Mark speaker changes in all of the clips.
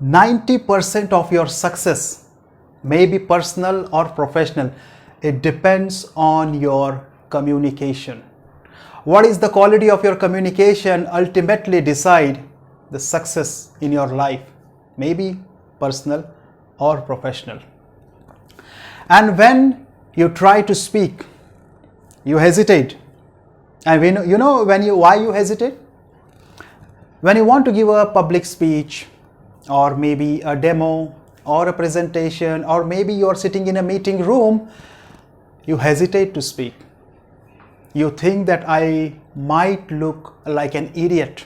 Speaker 1: 90% of your success may be personal or professional. It depends on your communication. What is the quality of your communication ultimately decide the success in your life, maybe personal or professional. And when you try to speak, you hesitate. And why you hesitate? When you want to give a public speech, or maybe a demo, or a presentation, or maybe you are sitting in a meeting room, you hesitate to speak. You think that I might look like an idiot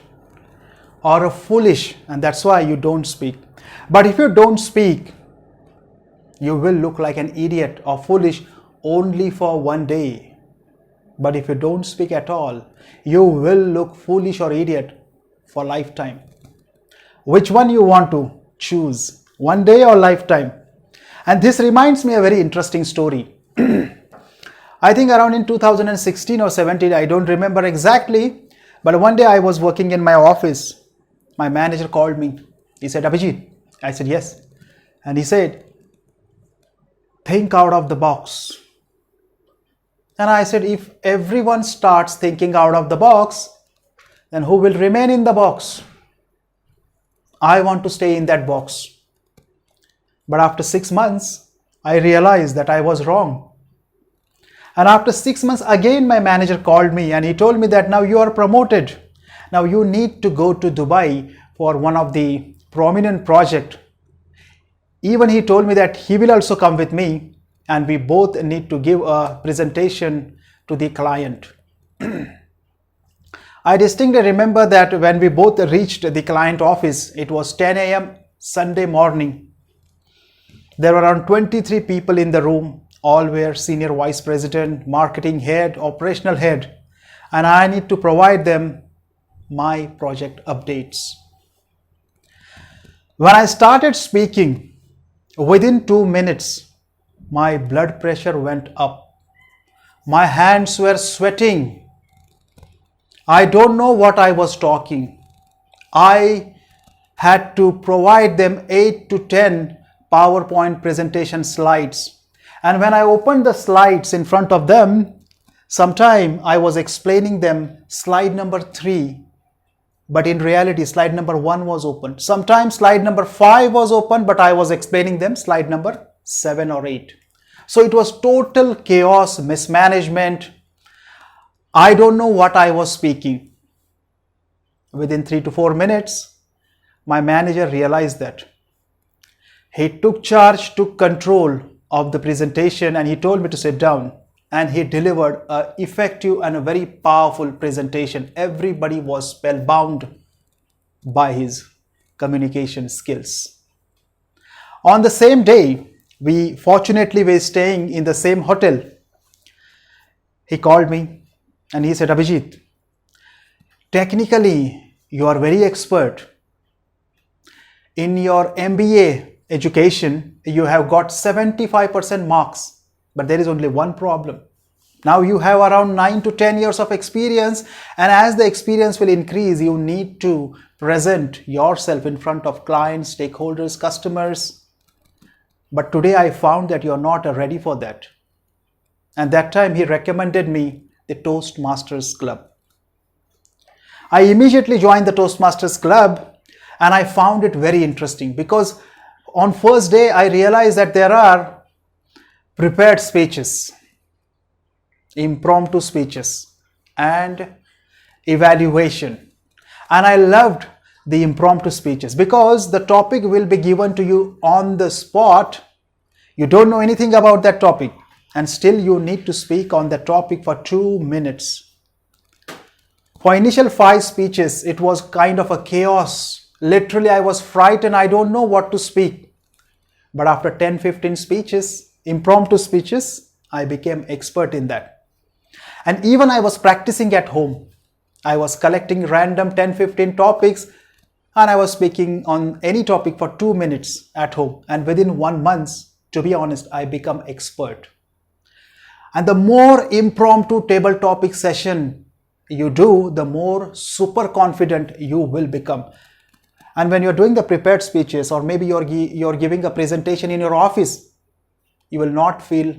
Speaker 1: or a foolish, and that's why you don't speak. But if you don't speak, you will look like an idiot or foolish only for one day. But if you don't speak at all, you will look foolish or idiot for lifetime. Which one you want to choose, one day or lifetime? And this reminds me a very interesting story. I think around in 2016 or 17, I don't remember exactly, but one day I was working in my office. My manager called me. He said, Abhijit. I said, yes. And he said, think out of the box. And I said, if everyone starts thinking out of the box, then who will remain in the box? I want to stay in that box. But after 6 months, I realized that I was wrong. And after 6 months, again my manager called me and he told me that now you are promoted. Now you need to go to Dubai for one of the prominent project. Even he told me that he will also come with me and we both need to give a presentation to the client. I distinctly remember that when we both reached the client office, it was 10 a.m. Sunday morning. There were around 23 people in the room. All were senior vice president, marketing head, operational head, and I need to provide them my project updates. When I started speaking, within 2 minutes, my blood pressure went up. My hands were sweating. I don't know what I was talking. I had to provide them 8 to 10 PowerPoint presentation slides. And when I opened the slides in front of them, sometime I was explaining them slide number 3, but in reality slide number 1 was open. Sometimes slide number 5 was open, but I was explaining them slide number 7 or 8. So it was total chaos, mismanagement. I don't know what I was speaking. Within 3 to 4 minutes, my manager realized that. He took charge, took control of the presentation, and he told me to sit down, and he delivered an effective and a very powerful presentation. Everybody was spellbound by his communication skills. On the same day, we fortunately were staying in the same hotel. He called me and he said, Abhijit, technically you are very expert. In your MBA education, you have got 75% marks, but there is only one problem. Now you have around 9 to 10 years of experience, and as the experience will increase, you need to present yourself in front of clients, stakeholders, customers. But today I found that you are not ready for that. And that time he recommended me the Toastmasters Club. I immediately joined the Toastmasters Club, and I found it very interesting because on first day, I realized that there are prepared speeches, impromptu speeches, and evaluation. And I loved the impromptu speeches because the topic will be given to you on the spot. You don't know anything about that topic, and still you need to speak on that topic for 2 minutes. For initial 5 speeches, it was kind of a chaos. Literally, I was frightened. I don't know what to speak. But after 10-15 speeches, impromptu speeches, I became expert in that. And even I was practicing at home. I was collecting random 10-15 topics and I was speaking on any topic for 2 minutes at home. And within 1 month, to be honest, I become expert. And the more impromptu table topic session you do, the more super confident you will become. And when you're doing the prepared speeches, or maybe you're giving a presentation in your office, you will not feel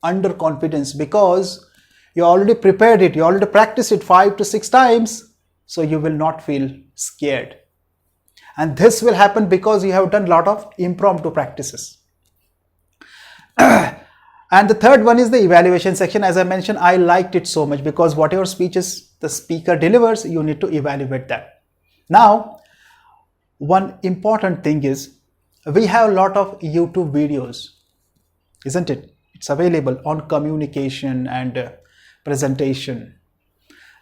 Speaker 1: underconfidence because you already prepared it, you already practiced it 5 to 6 times, so you will not feel scared. And this will happen because you have done a lot of impromptu practices. And the third one is the evaluation section. As I mentioned, I liked it so much because whatever speeches the speaker delivers, you need to evaluate that. Now, one important thing is we have a lot of YouTube videos, isn't it? It's available on communication and presentation.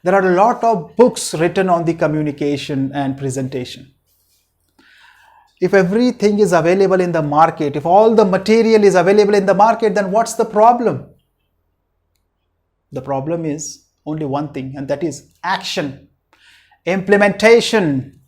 Speaker 1: There are a lot of books written on the communication and presentation. If everything is available in the market, if all the material is available in the market, then what's the problem? The problem is only one thing, and that is action, implementation.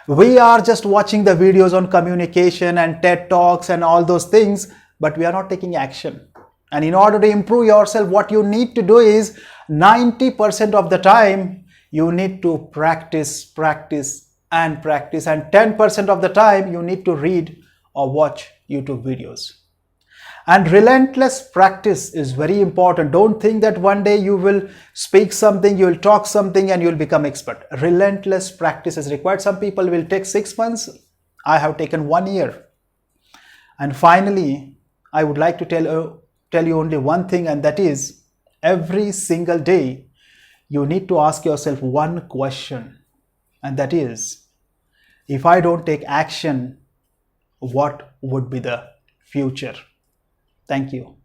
Speaker 1: We are just watching the videos on communication and TED Talks and all those things, but we are not taking action. And in order to improve yourself, what you need to do is 90% of the time, you need to practice, and 10% of the time you need to read or watch YouTube videos. And relentless practice is very important. Don't think that one day you will speak something, you will talk something and you will become expert. Relentless practice is required. Some people will take 6 months. I have taken 1 year. And finally, I would like to tell you only one thing, and that is every single day you need to ask yourself one question. And that is, if I don't take action, what would be the future? Thank you.